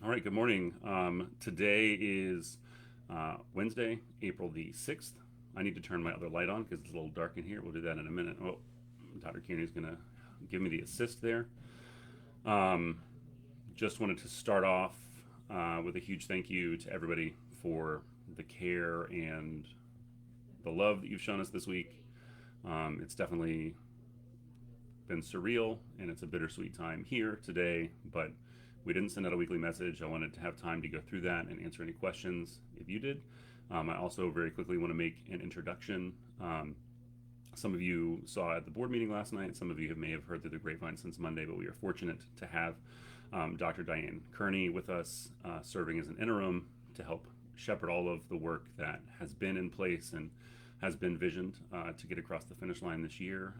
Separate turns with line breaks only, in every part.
All right, good morning. Today is Wednesday, April the 6th. I need to turn my other light on because it's a little dark in here. We'll do that in a minute. Oh, Dr. Kearney is going to give me the assist there. Um, just wanted to start off with a huge thank you to everybody for the care and the love that you've shown us this week. It's definitely been surreal and it's a bittersweet time here today, but we didn't send out a weekly message. I wanted to have time to go through that and answer any questions if you did. I also very quickly want to make an introduction. Some of you saw at the board meeting last night. Some of you may have heard through the grapevine since Monday, but we are fortunate to have Dr. Diane Kearney with us, serving as an interim to help shepherd all of the work that has been in place and has been visioned to get across the finish line this year.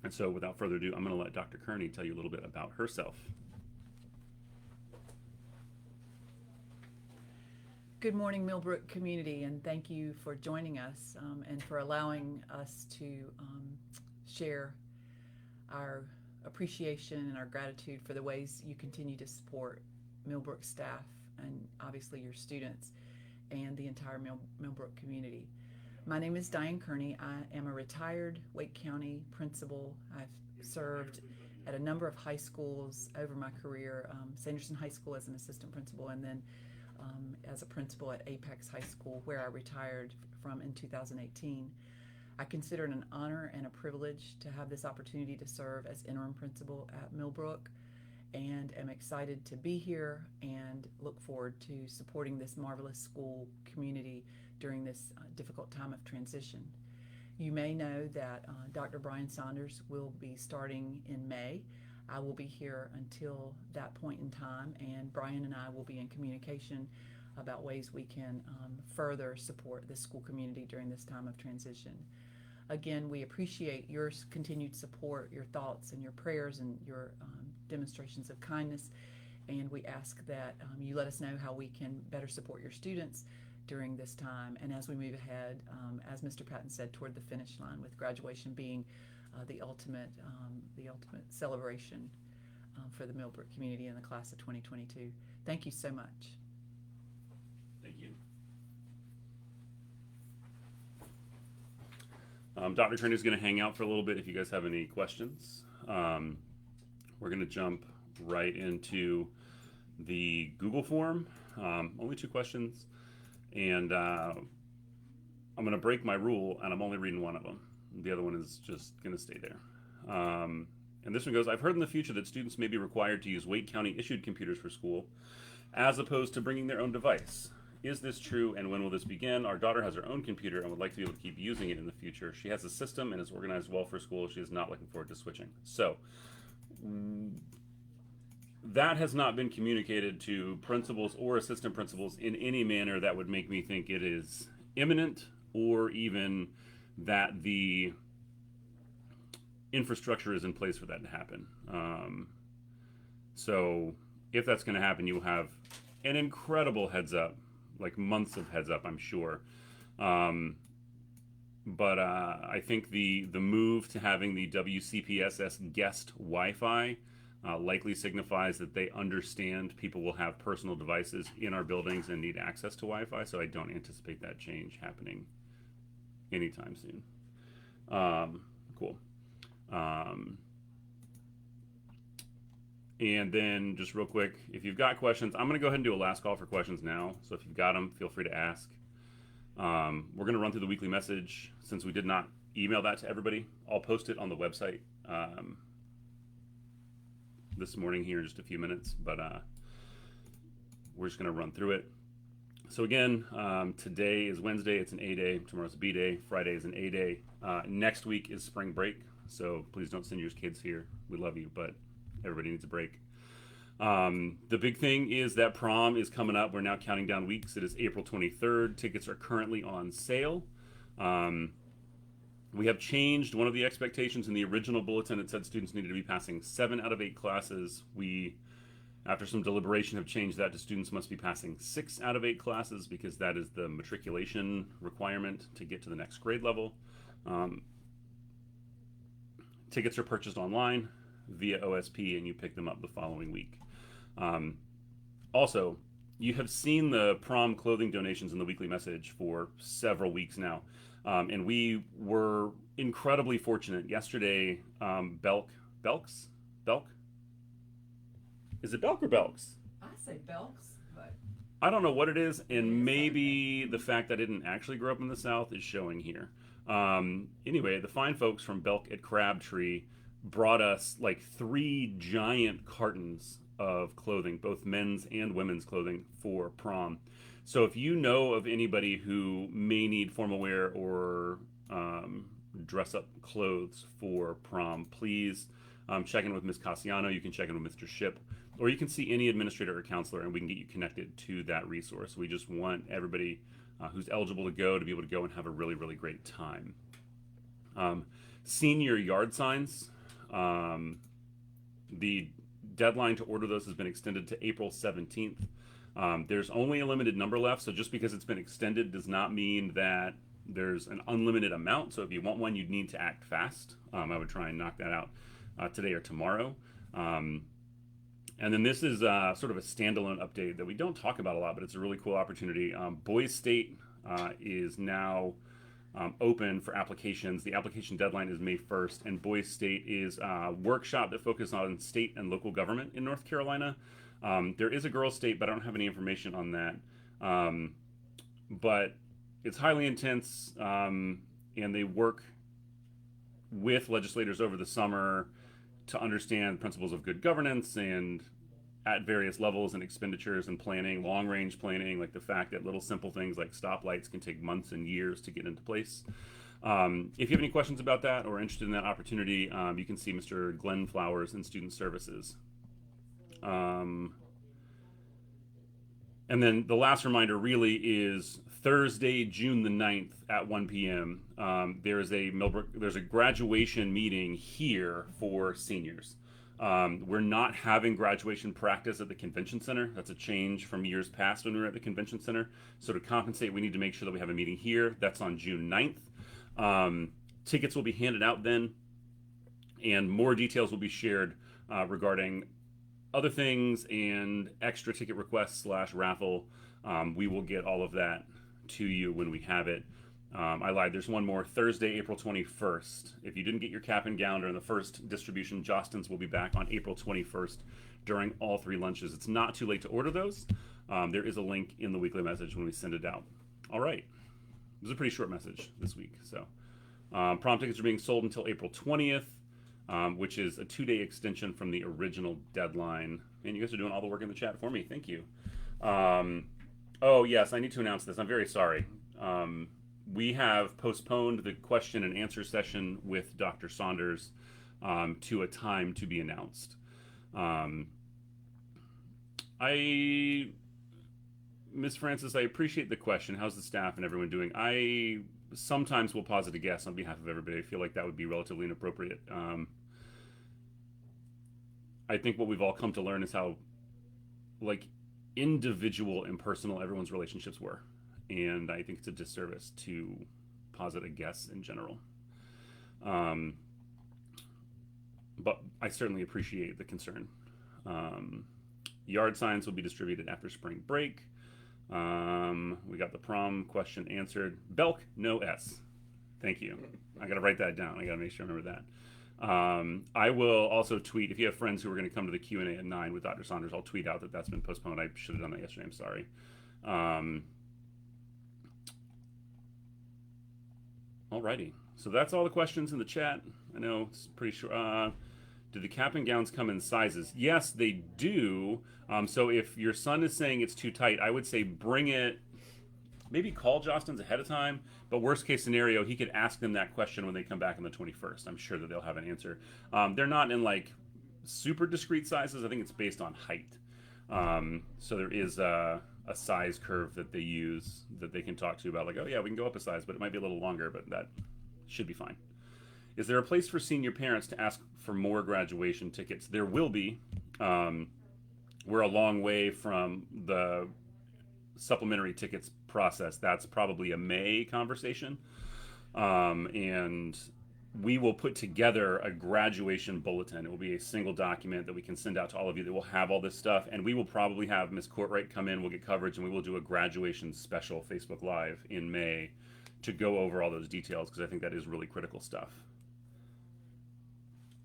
And so without further ado, I'm going to let Dr. Kearney tell you a little bit about herself.
Good morning, Millbrook community, and thank you for joining us and for allowing us to share our appreciation and our gratitude for the ways you continue to support Millbrook staff and obviously your students and the entire Millbrook community. My name is Diane Kearney. I am a retired Wake County principal. I've served at a number of high schools over my career, Sanderson High School as an assistant principal, and then as a principal at Apex High School, where I retired from in 2018. I consider it an honor and a privilege to have this opportunity to serve as interim principal at Millbrook, and am excited to be here and look forward to supporting this marvelous school community during this difficult time of transition. You may know that Dr. Brian Saunders will be starting in May. I will be here until that point in time, and Brian and I will be in communication about ways we can further support the school community during this time of transition. Again, we appreciate your continued support, your thoughts and your prayers and your demonstrations of kindness, and we ask that you let us know how we can better support your students during this time and as we move ahead, as Mr. Patton said, toward the finish line, with graduation being the ultimate celebration for the Millbrook community in the class of 2022. Thank you so much.
Thank you. Dr. Kearney is going to hang out for a little bit if you guys have any questions. We're going to jump right into the Google form. Only 2 questions. And I'm going to break my rule, and I'm only reading one of them. The other one is just going to stay there. And this one goes, I've heard in the future that students may be required to use Wake County issued computers for school as opposed to bringing their own device. Is this true, and when will this begin? Our daughter has her own computer and would like to be able to keep using it in the future. She has a system and is organized well for school. She is not looking forward to switching. So that has not been communicated to principals or assistant principals in any manner that would make me think it is imminent, or even that the infrastructure is in place for that to happen. So if that's going to happen, you will have an incredible heads up, like months of heads up, I'm sure. But I think the move to having the WCPSS guest Wi-Fi likely signifies that they understand people will have personal devices in our buildings and need access to Wi-Fi, so I don't anticipate that change happening anytime soon. Cool. And then just real quick, if you've got questions, I'm going to go ahead and do a last call for questions now. So if you've got them, feel free to ask. We're going to run through the weekly message. Since we did not email that to everybody, I'll post it on the website this morning here in just a few minutes, but we're just going to run through it. So again, today is Wednesday. It's an A day. Tomorrow's a B day. Friday is an A day. Next week is spring break. So please don't send your kids here. We love you, but everybody needs a break. The big thing is that prom is coming up. We're now counting down weeks. It is April 23rd. Tickets are currently on sale. We have changed one of the expectations in the original bulletin. It said students needed to be passing 7 out of 8 classes. We, after some deliberation, have changed that to students must be passing 6 out of 8 classes because that is the matriculation requirement to get to the next grade level. Tickets are purchased online via OSP, and you pick them up the following week. Also, you have seen the prom clothing donations in the weekly message for several weeks now. And we were incredibly fortunate. Yesterday, Belks? Belk? Is it Belk or Belks?
I say Belks, but
I don't know what it is,
it
and
is
maybe the fact that I didn't actually grow up in the South is showing here. Anyway, the fine folks from Belk at Crabtree brought us like 3 giant cartons of clothing, both men's and women's clothing for prom. So if you know of anybody who may need formal wear or dress up clothes for prom, please check in with Ms. Cassiano. You can check in with Mr. Ship, or you can see any administrator or counselor, and we can get you connected to that resource. We just want everybody who's eligible to go to be able to go and have a really, really great time. Senior yard signs. The deadline to order those has been extended to April 17th. There's only a limited number left, so just because it's been extended does not mean that there's an unlimited amount. So if you want one, you'd need to act fast. I would try and knock that out today or tomorrow. And then this is sort of a standalone update that we don't talk about a lot, but it's a really cool opportunity. Boys State is now open for applications. The application deadline is May 1st, and Boys State is a workshop that focuses on state and local government in North Carolina. There is a girls' state, but I don't have any information on that. But it's highly intense, and they work with legislators over the summer to understand principles of good governance and at various levels and expenditures and planning, long range planning, like the fact that little simple things like stoplights can take months and years to get into place. If you have any questions about that or interested in that opportunity, you can see Mr. Glenn Flowers in Student Services. And then the last reminder really is Thursday, June the 9th at 1 p.m. There's a graduation meeting here for seniors. We're not having graduation practice at the convention center. That's a change from years past when we were at the convention center. So to compensate, we need to make sure that we have a meeting here. That's on June 9th. Tickets will be handed out then, and more details will be shared regarding other things and extra ticket requests / raffle. We will get all of that to you when we have it. I lied. There's one more. Thursday, April 21st. If you didn't get your cap and gown during the first distribution, Jostens will be back on April 21st during all 3 lunches. It's not too late to order those. There is a link in the weekly message when we send it out. All right. It was a pretty short message this week. So prom tickets are being sold until April 20th, which is a 2-day extension from the original deadline. And you guys are doing all the work in the chat for me. Thank you. Oh, yes, I need to announce this. I'm very sorry. We have postponed the question and answer session with Dr. Saunders to a time to be announced. Miss Francis, I appreciate the question. How's the staff and everyone doing? I sometimes will posit a guess on behalf of everybody. I feel like that would be relatively inappropriate. I think what we've all come to learn is how, like, individual and personal everyone's relationships were. And I think it's a disservice to posit a guess in general. But I certainly appreciate the concern. Yard signs will be distributed after spring break. We got the prom question answered. Belk, no S. Thank you. I got to write that down. I got to make sure I remember that. I will also tweet, if you have friends who are going to come to the Q&A at 9 with Dr. Saunders, I'll tweet out that that's been postponed. I should have done that yesterday. I'm sorry. Alrighty. So that's all the questions in the chat. I know it's pretty sure. Do the cap and gowns come in sizes? Yes, they do. So if your son is saying it's too tight, I would say bring it, maybe call Jostens ahead of time. But worst case scenario, he could ask them that question when they come back on the 21st. I'm sure that they'll have an answer. They're not in like super discrete sizes. I think it's based on height. So there is a size curve that they use that they can talk to about, like, oh yeah, we can go up a size, but it might be a little longer, but that should be fine. Is there a place for senior parents to ask for more graduation tickets? There will be. We're a long way from the supplementary tickets process. That's probably a May conversation. And we will put together a graduation bulletin. It will be a single document that we can send out to all of you that will have all this stuff. And we will probably have Ms. Courtwright come in, we'll get coverage, and we will do a graduation special Facebook Live in May to go over all those details, because I think that is really critical stuff.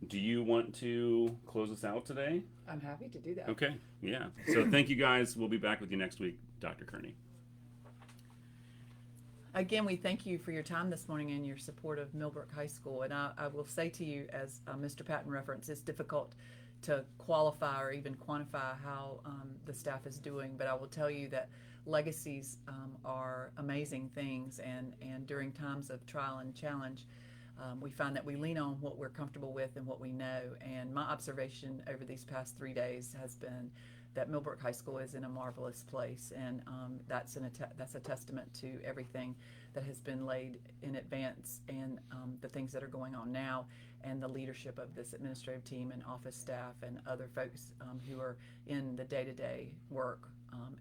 Do you want to close us out today?
I'm happy to do that.
Okay, yeah. So thank you guys. We'll be back with you next week, Dr. Kearney.
Again, we thank you for your time this morning and your support of Millbrook High School. And I will say to you, as Mr. Patton referenced, it's difficult to qualify or even quantify how the staff is doing. But I will tell you that legacies are amazing things. And during times of trial and challenge, we find that we lean on what we're comfortable with and what we know. And my observation over these past 3 days has been that Millbrook High School is in a marvelous place, and that's a testament to everything that has been laid in advance, and the things that are going on now, and the leadership of this administrative team and office staff and other folks who are in the day-to-day work,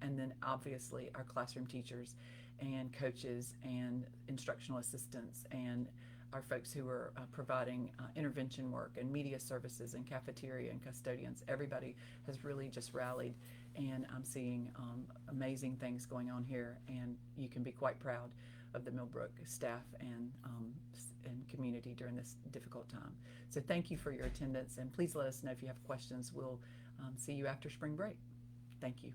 and then obviously our classroom teachers and coaches and instructional assistants and our folks who are providing intervention work and media services and cafeteria and custodians. Everybody has really just rallied, and I'm seeing amazing things going on here, and you can be quite proud of the Millbrook staff and community during this difficult time. So thank you for your attendance, and please let us know if you have questions. We'll see you after spring break. Thank you.